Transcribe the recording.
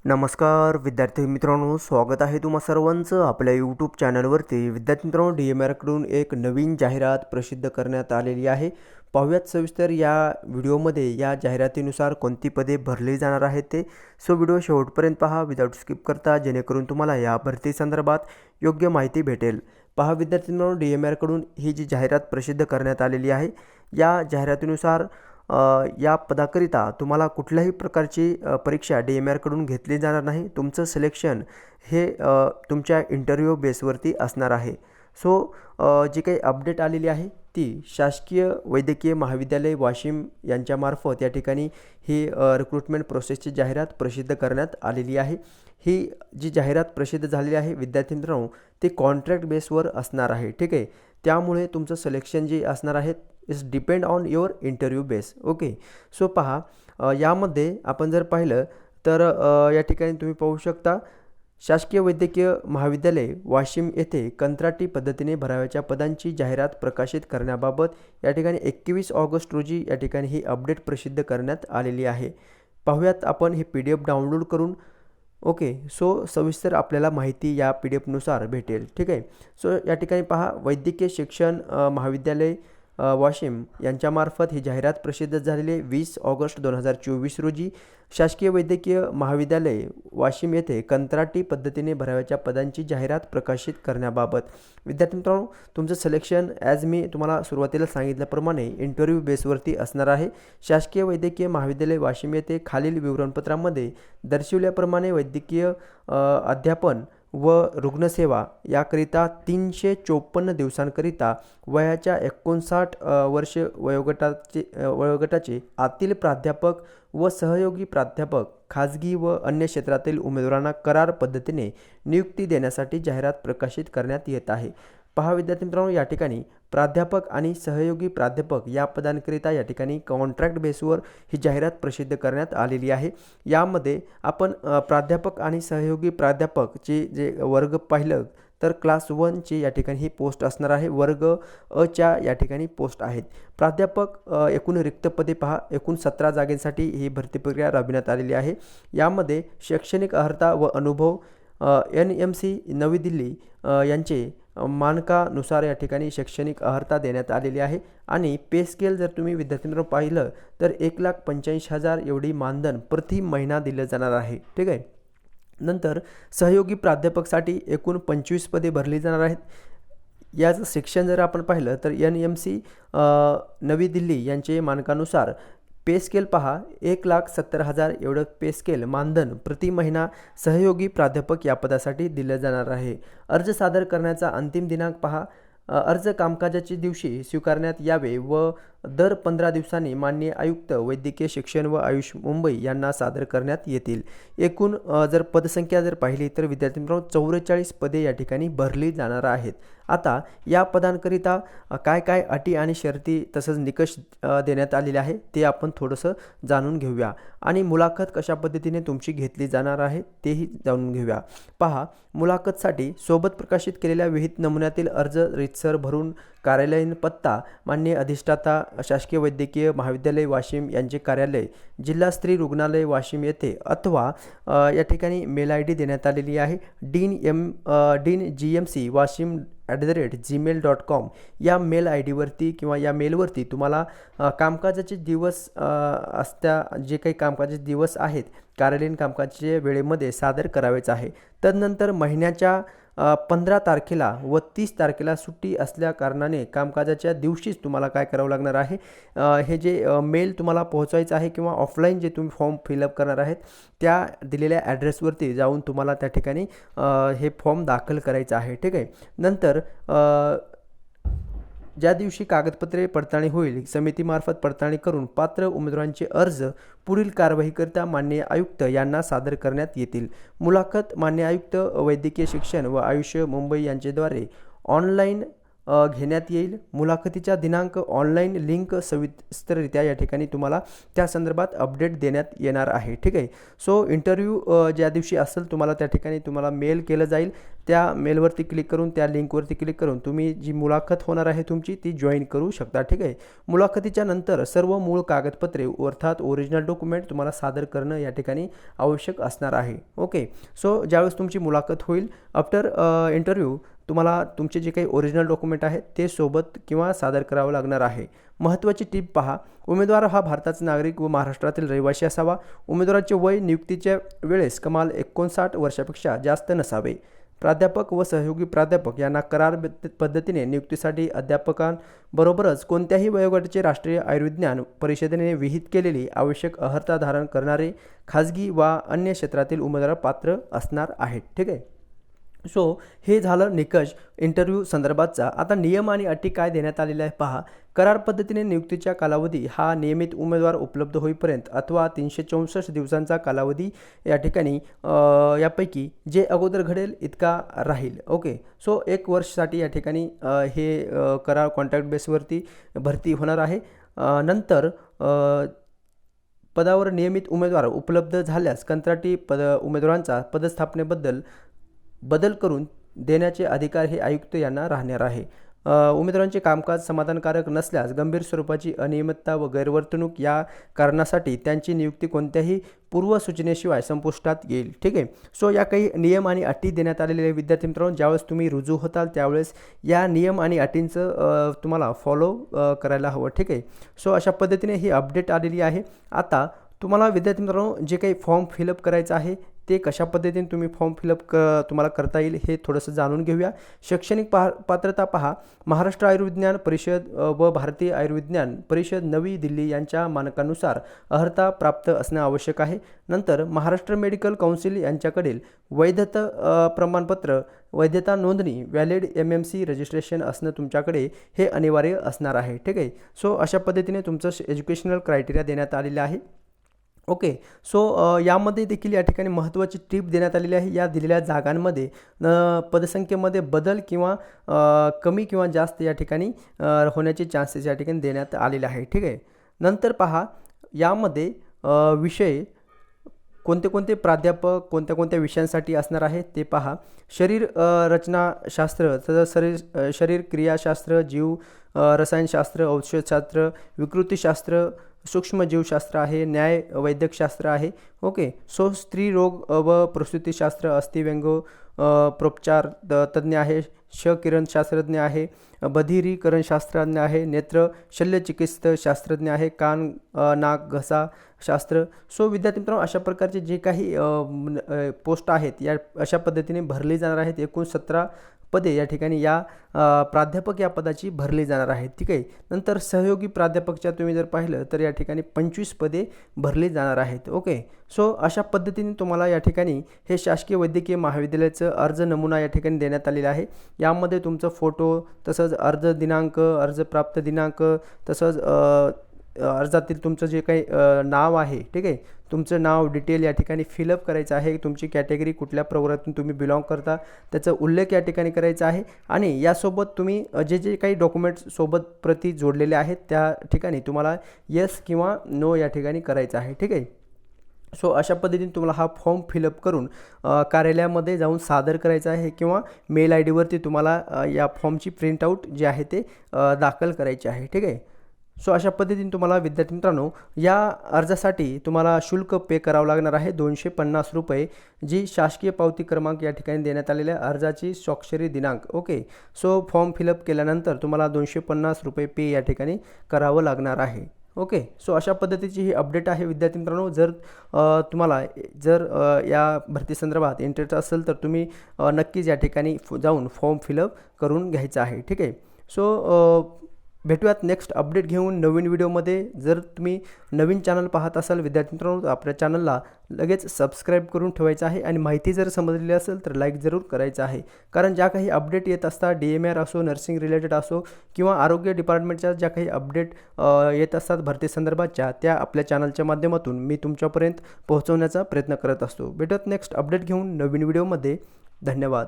नमस्कार विद्यार्थी मित्रांनो, स्वागत आहे तुम्हा सर्वांचं आपल्या यूट्यूब चॅनलवरती. विद्यार्थी मित्रांनो, DMRकडून एक नवीन जाहिरात प्रसिद्ध करण्यात आलेली आहे. पाहूयात सविस्तर या व्हिडिओमध्ये या जाहिरातीनुसार कोणती पदे भरली जाणार आहेत ते. सो व्हिडिओ शेवटपर्यंत पहा विदाउट स्किप करता, जेणेकरून तुम्हाला या भरती संदर्भात योग्य माहिती भेटेल. पहा विद्यार्थी मित्रांनो, DMRकडून ही जी जाहिरात प्रसिद्ध करण्यात आलेली आहे, या जाहिरातीनुसार या पदाकरिता तुम्हाला कुठल्याही प्रकारची परीक्षा DMRकडून घेतली जाणार नाही. तुमचं सिलेक्शन हे तुमच्या इंटरव्ह्यू बेसवरती असणार आहे. सो जी काही अपडेट आलेली आहे ती शासकीय वैद्यकीय महाविद्यालय वाशिम यांच्यामार्फत या ठिकाणी ही रिक्रुटमेंट प्रोसेसची जाहिरात प्रसिद्ध करण्यात आलेली आहे. ही जी जाहिरात प्रसिद्ध झालेली आहे विद्यार्थी मित्रांनो, ते कॉन्ट्रॅक्ट बेसवर असणार आहे. ठीक आहे, त्यामुळे तुमचं सिलेक्शन जे असणार आहे is depend on your interview base. Okay, so पहा यामध्ये आपण जर पाहिलं तर या ठिकाणी तुम्ही पाहू शकता, शासकीय वैद्यकीय महाविद्यालय वाशिम येथे कंत्राटी पद्धतीने भराव्याच्या पदांची जाहिरात प्रकाशित करण्याबाबत या ठिकाणी 21 ऑगस्ट रोजी या ठिकाणी ही अपडेट प्रसिद्ध करण्यात आलेली आहे. पाहूयात आपण हे PDF डाउनलोड करून. ओके, सो सविस्तर आपल्याला माहिती या PDF नुसार भेटेल. ठीक आहे, सो या ठिकाणी पहा, वैद्यकीय शिक्षण महाविद्यालय वाशिम यांच्यामार्फत ही जाहिरात प्रसिद्ध झालेली आहे 20 ऑगस्ट 2024 रोजी. शासकीय वैद्यकीय महाविद्यालय वाशिम येथे कंत्राटी पद्धतीने भराव्याच्या पदांची जाहिरात प्रकाशित करण्याबाबत. विद्यार्थी मित्रांनो, तुमचं सिलेक्शन ॲज मी तुम्हाला सुरुवातीला सांगितल्याप्रमाणे इंटरव्ह्यू बेसवरती असणार आहे. शासकीय वैद्यकीय महाविद्यालय वाशिम येथे खालील विवरणपत्रामध्ये दर्शविल्याप्रमाणे वैद्यकीय अध्यापन व रुग्णसेवा याकरिता 354 दिवसांकरिता वयाच्या 59 वर्ष वयोगटाचे आतील प्राध्यापक व सहयोगी प्राध्यापक खाजगी व अन्य क्षेत्रातील उमेदवारांना करार पद्धतीने नियुक्ती देण्यासाठी जाहिरात प्रकाशित करण्यात येत आहे. पहा विद्यार्थी मित्रांनो, या ठिकाणी प्राध्यापक आणि सहयोगी प्राध्यापक या पदांकरिता या ठिकाणी कॉन्ट्रॅक्ट बेसवर ही जाहिरात प्रसिद्ध करण्यात आलेली आहे. यामध्ये आपण प्राध्यापक आणि सहयोगी प्राध्यापकचे जे वर्ग पाहिलं तर क्लास 1ची या ठिकाणी ही पोस्ट असणार आहे. वर्ग अच्या या ठिकाणी पोस्ट आहेत. प्राध्यापक एकूण रिक्त पदे पहा, एकूण 17 जागेसाठी ही भरती प्रक्रिया राबविण्यात आलेली आहे. यामध्ये शैक्षणिक अर्हता व अनुभव NMC नवी दिल्ली यांचे मानकानुसार या ठिकाणी शैक्षणिक अर्हता देण्यात आलेली आहे. आणि पे स्केल जर तुम्ही विद्यार्थी मित्रांनो पाहिलं तर 1,85,000 एवढी मानधन प्रति महिना दिलं जाणार आहे. ठीक आहे, नंतर सहयोगी प्राध्यापकसाठी एकूण 25 पदे भरली जाणार आहेत. याचं शिक्षण जर आपण पाहिलं तर NMC नवी दिल्ली यांचे मानकानुसार पे स्केल पहा, 1,70,000 एवढं पे स्केल मानधन प्रति महिना सहयोगी प्राध्यापक या पदासाठी दिलं जाणार आहे. अर्ज सादर करण्याचा अंतिम दिनांक पहा, अर्ज कामकाजाच्या दिवशी स्वीकारण्यात यावे व दर 15 दिवसांनी माननीय आयुक्त वैद्यकीय शिक्षण व आयुष मुंबई यांना सादर करण्यात येतील. एकूण जर पदसंख्या जर पाहिली तर विद्यार्थी मित्रांनो 44 पदे या ठिकाणी भरली जाणार आहेत. आता या पदांकरिता काय काय अटी आणि शर्ती तसंच निकष देण्यात आलेले आहे ते आपण थोडंसं जाणून घेऊया. आणि मुलाखत कशा पद्धतीने तुमची घेतली जाणार आहे तेही जाणून घेऊया. पहा, मुलाखतसाठी सोबत प्रकाशित केलेल्या विहित नमुन्यातील अर्ज रीतसर भरून कार्यालयीन पत्ता माननीय अधिष्ठाता शासकीय वैद्यकीय महाविद्यालय वाशिम यांचे कार्यालय जिल्हा स्त्री रुग्णालय वाशिम येथे अथवा या ठिकाणी मेल ID देण्यात आलेली आहे डीन GMC वाशिम @gmail.com या मेल ID वरती किंवा या मेलवरती तुम्हाला कामकाजाचे दिवस जे काही कामकाजाचे दिवस आहेत कार्यालयीन कामकाजाच्या वेळेमध्ये सादर करावेच आहे. तदनंतर महिन्याच्या 15 तारखेला व 30 तारखेला सुट्टी असल्या कारणाने कामकाजाच्या दिवशीच तुम्हाला काय करावं लागणार आहे, हे जे मेल तुम्हाला पोहोचवायचं आहे किंवा ऑफलाईन जे तुम्ही फॉर्म फिलअप करणार आहेत त्या दिलेल्या ॲड्रेसवरती जाऊन तुम्हाला त्या ठिकाणी हे फॉर्म दाखल करायचं आहे. ठीक आहे, नंतर ज्या दिवशी कागदपत्रे पडताळणी होईल समितीमार्फत पडताळणी करून पात्र उमेदवारांचे अर्ज पुढील कारवाईकरिता माननीय आयुक्त यांना सादर करण्यात येतील. मुलाखत माननीय आयुक्त वैद्यकीय शिक्षण व आयुष मुंबई यांच्याद्वारे ऑनलाईन घेण्यात येईल. मुलाखतीचा दिनांक, ऑनलाईन लिंक सविस्तररित्या या ठिकाणी तुम्हाला त्या संदर्भात अपडेट देण्यात येणार आहे. ठीक आहे. सो इंटरव्ह्यू ज्या दिवशी असेल तुम्हाला त्या ठिकाणी तुम्हाला मेल केलं जाईल. त्या मेलवरती क्लिक करून, त्या लिंकवरती क्लिक करून तुम्ही जी मुलाखत होणार आहे तुमची ती जॉईन करू शकता. ठीक आहे. मुलाखतीच्या नंतर सर्व मूळ कागदपत्रे अर्थात ओरिजिनल डॉक्युमेंट तुम्हाला सादर करणं या ठिकाणी आवश्यक असणार आहे. ओके. सो ज्यावेळेस तुमची मुलाखत होईल आफ्टर इंटरव्ह्यू तुम्हाला तुमचे जे काही ओरिजिनल डॉक्युमेंट आहेत ते सोबत किंवा सादर करावं लागणार आहे. महत्त्वाची टीप पहा, उमेदवार हा भारताचा नागरिक व महाराष्ट्रातील रहिवासी असावा. उमेदवाराचे वय नियुक्तीच्या वेळेस कमाल 59 वर्षापेक्षा जास्त नसावे. प्राध्यापक व सहयोगी प्राध्यापक यांना करार पद्धतीने नियुक्तीसाठी अध्यापकांबरोबरच कोणत्याही वयोगटाचे राष्ट्रीय आयुर्विज्ञान परिषदेने विहित केलेली आवश्यक अर्हता धारण करणारे खाजगी वा अन्य क्षेत्रातील उमेदवार पात्र असणार आहेत. ठीक आहे. सो हे झालं निकष इंटरव्ह्यू संदर्भातचा. आता नियम आणि अटी काय देण्यात आलेल्या आहे पहा. करार पद्धतीने नियुक्तीचा कालावधी हा नियमित उमेदवार उपलब्ध होईपर्यंत अथवा 364 दिवसांचा कालावधी या ठिकाणी यापैकी जे अगोदर घडेल इतका राहील. ओके. सो 1 वर्षासाठी या ठिकाणी हे करार कॉन्ट्रॅक्ट बेसवरती भरती होणार आहे. नंतर पदावर नियमित उमेदवार उपलब्ध झाल्यास कंत्राटी उमेदवारांचा पदस्थापनेबद्दल बदल करून देण्याचे अधिकार हे आयुक्त यांना राहणार आहे. उमेदवारांचे कामकाज समाधानकारक नसल्यास गंभीर स्वरूपाची अनियमितता व गैरवर्तणूक या कारणासाठी त्यांची नियुक्ती कोणत्याही पूर्वसूचनेशिवाय संपुष्टात येईल. ठीक आहे. सो या काही नियम आणि अटी देण्यात आलेले विद्यार्थी मित्रांनो, ज्यावेळेस तुम्ही रुजू होताल त्यावेळेस या नियम आणि अटींचं तुम्हाला फॉलो करायला हवं. ठीक आहे. सो अशा पद्धतीने ही अपडेट आलेली आहे. आता तुम्हाला विद्यार्थी मित्रांनो जे काही फॉर्म फिलअप करायचं आहे ते कशा पद्धतीने तुम्ही फॉर्म फिलअप तुम्हाला करता येईल हे थोडंसं जाणून घेऊया. शैक्षणिक पात्रता पहा. महाराष्ट्र आयुर्विज्ञान परिषद व भारतीय आयुर्विज्ञान परिषद नवी दिल्ली यांच्या मानकानुसार अर्हता प्राप्त असणे आवश्यक आहे. नंतर महाराष्ट्र मेडिकल काउन्सिल यांच्याकडील वैधता प्रमाणपत्र, वैधता नोंदणी, व्हॅलिड MMC रजिस्ट्रेशन असणं तुमच्याकडे हे अनिवार्य असणार आहे. ठीक आहे. सो अशा पद्धतीने तुमचं एज्युकेशनल क्रायटेरिया देण्यात आलेलं आहे. ओके. सो यामध्ये देखील या ठिकाणी महत्त्वाची टिप देण्यात आलेली आहे. या दिलेल्या जागांमध्ये पदसंख्येमध्ये बदल किंवा कमी किंवा जास्त या ठिकाणी होण्याचे चान्सेस या ठिकाणी देण्यात आलेले आहे. ठीक आहे. नंतर पहा, यामध्ये विषय कोणते कोणते प्राध्यापक कोणत्या कोणत्या विषयांसाठी असणार आहे ते पहा. शरीर रचनाशास्त्र, तसंच शरीर क्रियाशास्त्र, जीव रसायनशास्त्र, औषधशास्त्र, विकृतीशास्त्र, सूक्ष्मजीवशास्त्र आहे, न्याय वैद्यकशास्त्र आहे. ओके. सो स्त्री रोग व प्रसूतीशास्त्र, अस्थिव्यंग प्रोपचार तज्ज्ञ आहे, क्षकिरणशास्त्रज्ञ आहे, बधिरीकरणशास्त्रज्ञ आहे, नेत्र शल्यचिकित्सक शास्त्रज्ञ आहे, कान नाक घसा शास्त्र. सो विद्यार्थी मित्रांनो, अशा प्रकारचे जे काही पोस्ट आहेत या अशा पद्धतीने भरली जाणार आहेत. एकूण 17 पदे या ठिकाणी या प्राध्यापक या पदाची भरली जाणार आहेत. ठीक आहे. नंतर सहयोगी प्राध्यापकच्या तुम्ही जर पाहिलं तर या ठिकाणी 25 पदे भरली जाणार आहेत. ओके. सो अशा पद्धतीने तुम्हाला या ठिकाणी हे शासकीय वैद्यकीय महाविद्यालयाचं अर्ज नमुना या ठिकाणी देण्यात आलेला आहे. यामध्ये तुमचं फोटो, तसंच अर्ज दिनांक, अर्ज प्राप्त दिनांक, तसंच अर्जातील तुमचं जे काही नाव आहे, ठीक आहे, तुमचं नाव डिटेल या ठिकाणी फिलअप करायचं आहे. तुमची कॅटेगरी कुठल्या प्रवर्गातून तुम्ही बिलॉंग करता त्याचा उल्लेख या ठिकाणी करायचा आहे. आणि यासोबत तुम्ही जे जे काही डॉक्युमेंट्स सोबत प्रती जोडलेले आहेत त्या ठिकाणी तुम्हाला येस किंवा नो या ठिकाणी करायचं आहे. ठीक आहे. सो अशा पद्धतीने तुम्हाला हा फॉर्म फिलअप करून कार्यालयामध्ये जाऊन सादर करायचा आहे किंवा मेल ID वरती तुम्हाला या फॉर्मची प्रिंटआउट जे आहे ते दाखल करायची आहे. ठीक आहे. सो अशा पद्धतीने तुम्हाला विद्यार्थी मित्रांनो या अर्जासाठी तुम्हाला शुल्क पे करावं लागणार आहे 250 रुपये, जी शासकीय पावती क्रमांक या ठिकाणी देण्यात आलेल्या अर्जाची स्वाक्षरी दिनांक. ओके. सो फॉर्म फिलअप केल्यानंतर तुम्हाला 250 रुपये पे या ठिकाणी करावं लागणार आहे. ओके. सो अशा पद्धतीची ही अपडेट आहे विद्यार्थी मित्रांनो. जर तुम्हाला या भरती संदर्भात इंटरेस्ट असेल तर तुम्ही नक्कीच या ठिकाणी जाऊन फॉर्म फिलअप करून घ्यायचा आहे. ठीक आहे. सो भेटूयात नेक्स्ट अपडेट घेऊन नवीन व्हिडिओमध्ये. जर तुम्ही नवीन चॅनल पाहत असाल विद्यार्थी मित्रांनो तर आपल्या चॅनलला लगेच सबस्क्राईब करून ठेवायचं आहे आणि माहिती जर समजलेली असेल तर लाईक जरूर करायचं आहे. कारण ज्या काही अपडेट येत असतात DMR असो, नर्सिंग रिलेटेड असो किंवा आरोग्य डिपार्टमेंटच्या ज्या काही अपडेट येत असतात भरती संदर्भातच्या, त्या आपल्या चॅनलच्या माध्यमातून मी तुमच्यापर्यंत पोहोचवण्याचा प्रयत्न करत असतो. भेटूयात नेक्स्ट अपडेट घेऊन नवीन व्हिडिओमध्ये. धन्यवाद.